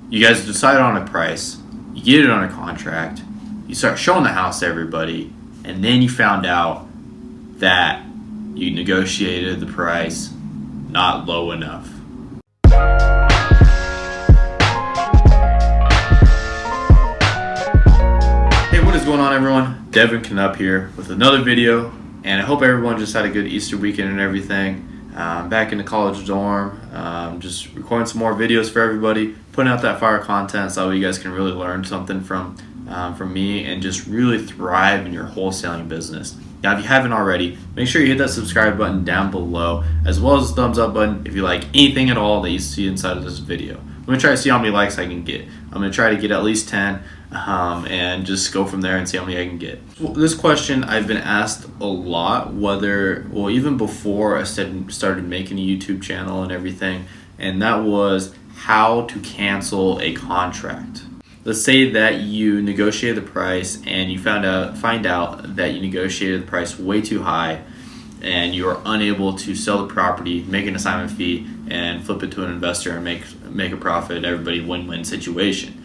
You guys decide on a price, you get it on a contract, you start showing the house to everybody, and then you found out that you negotiated the price not low enough. Hey, what is going on, everyone? Devin Knupp here with another video, and I hope everyone just had a good Easter weekend and everything. Back in the college dorm, just recording some more videos for everybody, putting out that fire content so you guys can really learn something from me and just really thrive in your wholesaling business. Now, if you haven't already, make sure you hit that subscribe button down below, as well as the thumbs up button if you like anything at all that you see inside of this video. I'm going to try to see how many likes I can get. I'm going to try to get at least 10 and just go from there and see how many I can get. Well, this question I've been asked a lot, even before I started making a YouTube channel and everything, and that was how to cancel a contract. Let's say that you negotiated the price and you find out that you negotiated the price way too high and you are unable to sell the property, make an assignment fee, and flip it to an investor and make a profit. Everybody win-win situation.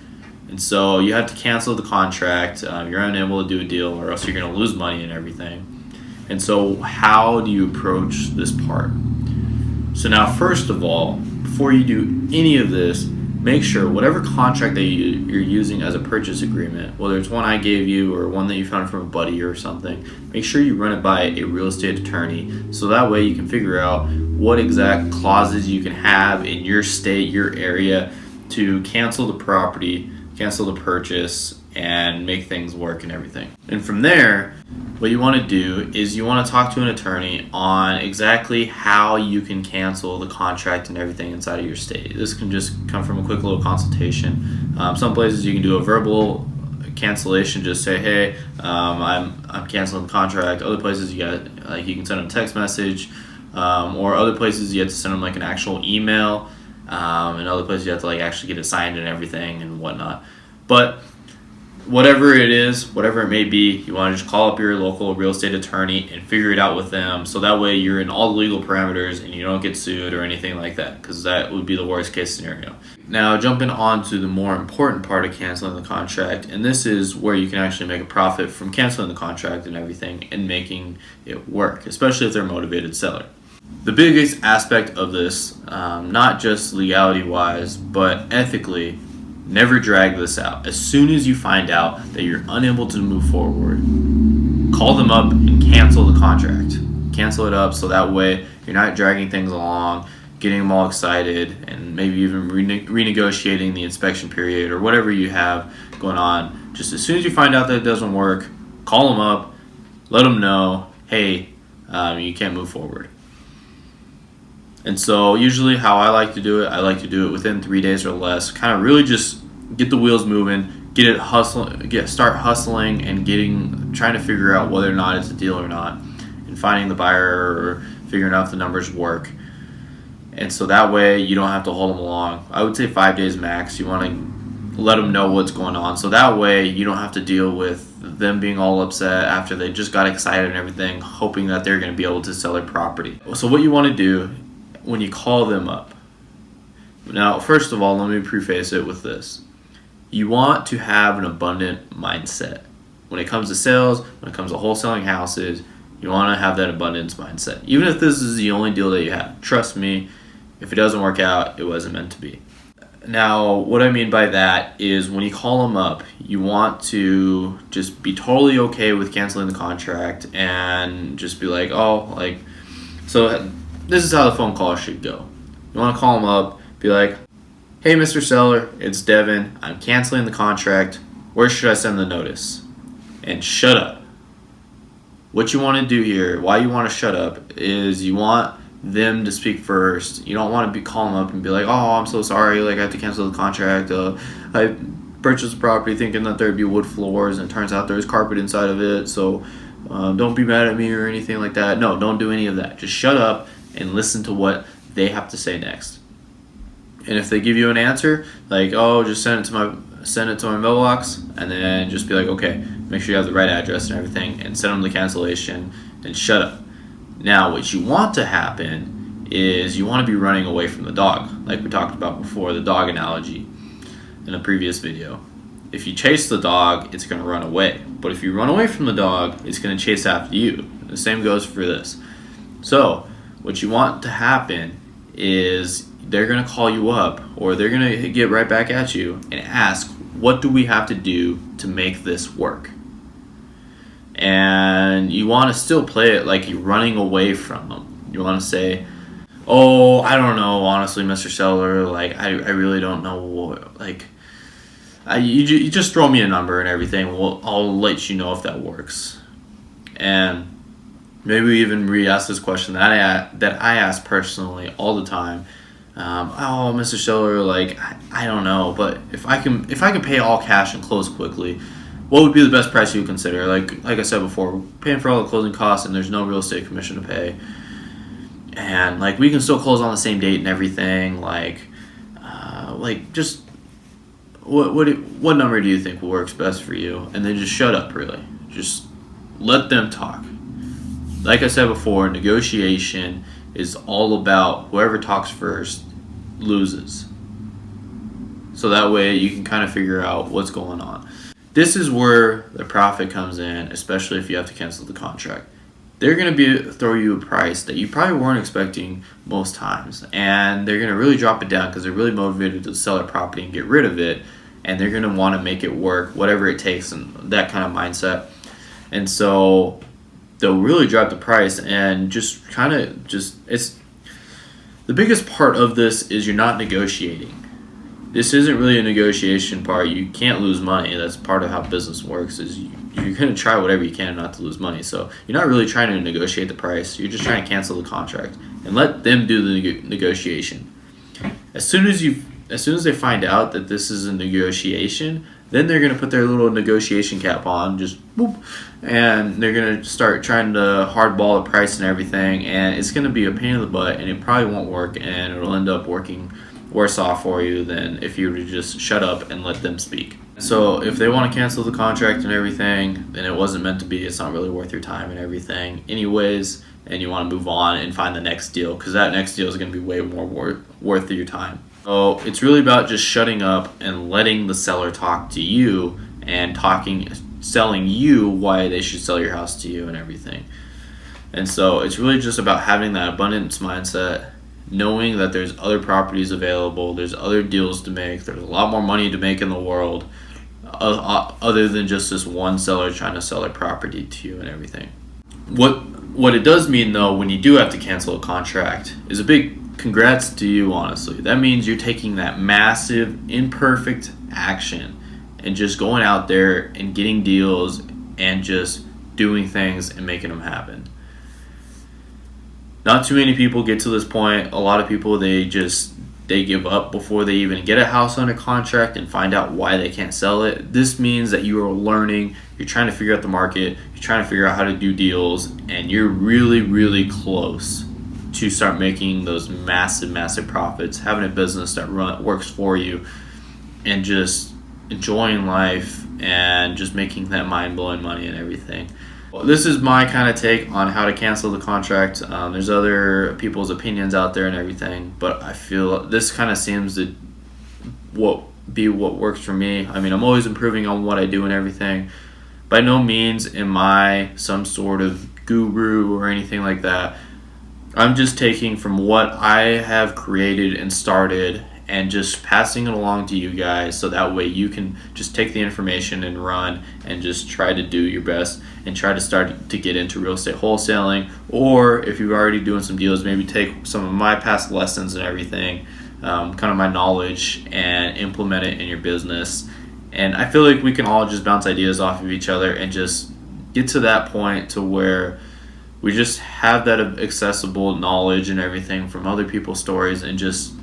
And so you have to cancel the contract. You're unable to do a deal, or else you're going to lose money and everything. And so how do you approach this part? So now, first of all, before you do any of this, make sure whatever contract that you're using as a purchase agreement, whether it's one I gave you or one that you found from a buddy or something, make sure you run it by a real estate attorney, so that way you can figure out what exact clauses you can have in your state, your area, to cancel the property, cancel the purchase, and make things work and everything. And from there, what you want to do is you want to talk to an attorney on exactly how you can cancel the contract and everything inside of your state. This can just come from a quick little consultation. Some places you can do a verbal cancellation, just say, hey, I'm canceling the contract. Other places you can send them a text message, or other places you have to send them like an actual email, and other places you have to actually get it signed and everything and whatnot. But whatever it is, whatever it may be, you want to just call up your local real estate attorney and figure it out with them, so that way you're in all the legal parameters and you don't get sued or anything like that, because that would be the worst case scenario. Now, jumping on to the more important part of canceling the contract, and this is where you can actually make a profit from canceling the contract and everything and making it work, especially if they're a motivated seller. The biggest aspect of this, not just legality wise, but ethically, never drag this out. As soon as you find out that you're unable to move forward, call them up and cancel the contract. Cancel it up, so that way you're not dragging things along, getting them all excited, and maybe even renegotiating the inspection period or whatever you have going on. Just as soon as you find out that it doesn't work, call them up, let them know, hey, you can't move forward. And so usually how I like to do it within 3 days or less. Kind of really just get the wheels moving, start hustling and trying to figure out whether or not it's a deal or not, and finding the buyer or figuring out if the numbers work. And so that way you don't have to hold them along. I would say 5 days max. You want to let them know what's going on, so that way you don't have to deal with them being all upset after they just got excited and everything, hoping that they're going to be able to sell their property. So what you want to do when you call them up. Now, first of all, let me preface it with this. You want to have an abundant mindset. When it comes to sales, when it comes to wholesaling houses, you want to have that abundance mindset. Even if this is the only deal that you have. Trust me, if it doesn't work out, it wasn't meant to be. Now, what I mean by that is when you call them up, you want to just be totally okay with canceling the contract and just be like, so this is how the phone call should go. You want to call them up, be like, hey, Mr. Seller, it's Devin. I'm canceling the contract. Where should I send the notice? And shut up. What you want to do here, why you want to shut up, is you want them to speak first. You don't want to call them up and be like, oh, I'm so sorry, I have to cancel the contract. I purchased the property thinking that there'd be wood floors, and it turns out there's carpet inside of it, so don't be mad at me or anything like that. No, don't do any of that. Just shut up and listen to what they have to say next. And if they give you an answer, like, oh, just send it to my mailbox, and then just be like, okay, make sure you have the right address and everything, and send them the cancellation, and shut up. Now, what you want to happen is you want to be running away from the dog, like we talked about before, the dog analogy. in a previous video. If you chase the dog, it's going to run away. But if you run away from the dog, it's going to chase after you. The same goes for this. So what you want to happen is they're going to call you up, or they're going to get right back at you and ask, what do we have to do to make this work? And you want to still play it like you're running away from them. You want to say, oh, I don't know, honestly, Mr. Seller, like, I really don't know what, like, you just throw me a number and everything. I'll let you know if that works. And maybe we even re-ask this question that I ask personally all the time. Oh, Mr. Seller, like, I don't know, but if I can pay all cash and close quickly, what would be the best price you would consider? Like I said before, we're paying for all the closing costs and there's no real estate commission to pay. And like, we can still close on the same date and everything. Like just what number do you think works best for you? And then just shut up, really. Just let them talk. Like I said before, negotiation is all about whoever talks first loses. So that way you can kind of figure out what's going on. This is where the profit comes in, especially if you have to cancel the contract. They're going to throw you a price that you probably weren't expecting most times, and they're going to really drop it down because they're really motivated to sell their property and get rid of it, and they're going to want to make it work, whatever it takes, and that kind of mindset. And so they'll really drop the price, and it's the biggest part of this is you're not negotiating. This isn't really a negotiation part. You can't lose money. That's part of how business works, is you're going to try whatever you can not to lose money. So you're not really trying to negotiate the price. You're just trying to cancel the contract and let them do the negotiation. As soon as they find out that this is a negotiation, then they're going to put their little negotiation cap on, just boop, and they're going to start trying to hardball the price and everything, and it's going to be a pain in the butt, and it probably won't work, and it'll end up working worse off for you than if you were to just shut up and let them speak. So if they want to cancel the contract and everything, then it wasn't meant to be. It's not really worth your time and everything anyways, and you want to move on and find the next deal, because that next deal is going to be way more worth your time. So it's really about just shutting up and letting the seller talk to you and selling you why they should sell your house to you and everything. And so it's really just about having that abundance mindset, knowing that there's other properties available, there's other deals to make, there's a lot more money to make in the world other than just this one seller trying to sell their property to you and everything. What it does mean, though, when you do have to cancel a contract is a big congrats to you, honestly. That means you're taking that massive, imperfect action and just going out there and getting deals and just doing things and making them happen. Not too many people get to this point. A lot of people, they give up before they even get a house under contract and find out why they can't sell it. This means that you are learning, you're trying to figure out the market, you're trying to figure out how to do deals, and you're really, really close to start making those massive profits, having a business that works for you, and just enjoying life and just making that mind-blowing money and everything. Well, this is my kind of take on how to cancel the contract. There's other people's opinions out there and everything, but I feel this kind of seems to be what works for me. I mean, I'm always improving on what I do and everything. By no means am I some sort of guru or anything like that. I'm just taking from what I have created and started and just passing it along to you guys, so that way you can just take the information and run and just try to do your best and try to start to get into real estate wholesaling. Or if you're already doing some deals, maybe take some of my past lessons and everything, kind of my knowledge, and implement it in your business. And I feel like we can all just bounce ideas off of each other and just get to that point to where we just have that accessible knowledge and everything from other people's stories, and just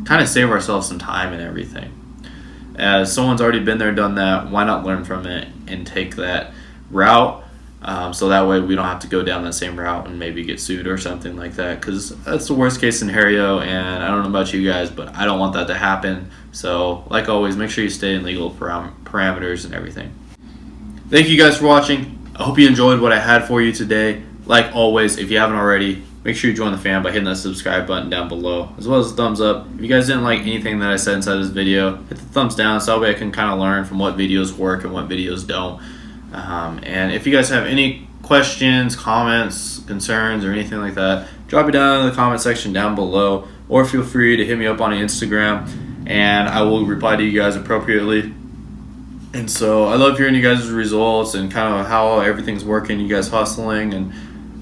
kind of save ourselves some time and everything. As someone's already been there, done that, why not learn from it and take that route, so that way we don't have to go down that same route and maybe get sued or something like that, because that's the worst case scenario, and I don't know about you guys, but I don't want that to happen. So like always, make sure you stay in legal parameters and everything. Thank you guys for watching. I hope you enjoyed what I had for you today. Like always, if you haven't already, make sure you join the fam by hitting that subscribe button down below, as well as a thumbs up. If you guys didn't like anything that I said inside this video, hit the thumbs down so that way I can kind of learn from what videos work and what videos don't. And if you guys have any questions, comments, concerns, or anything like that, drop it down in the comment section down below, or feel free to hit me up on Instagram, and I will reply to you guys appropriately. And so I love hearing you guys' results and kind of how everything's working, you guys hustling, and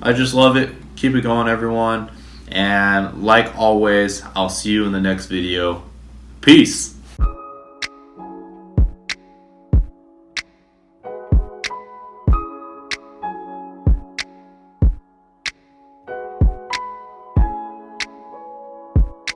I just love it. Keep it going, everyone. And like always, I'll see you in the next video. Peace.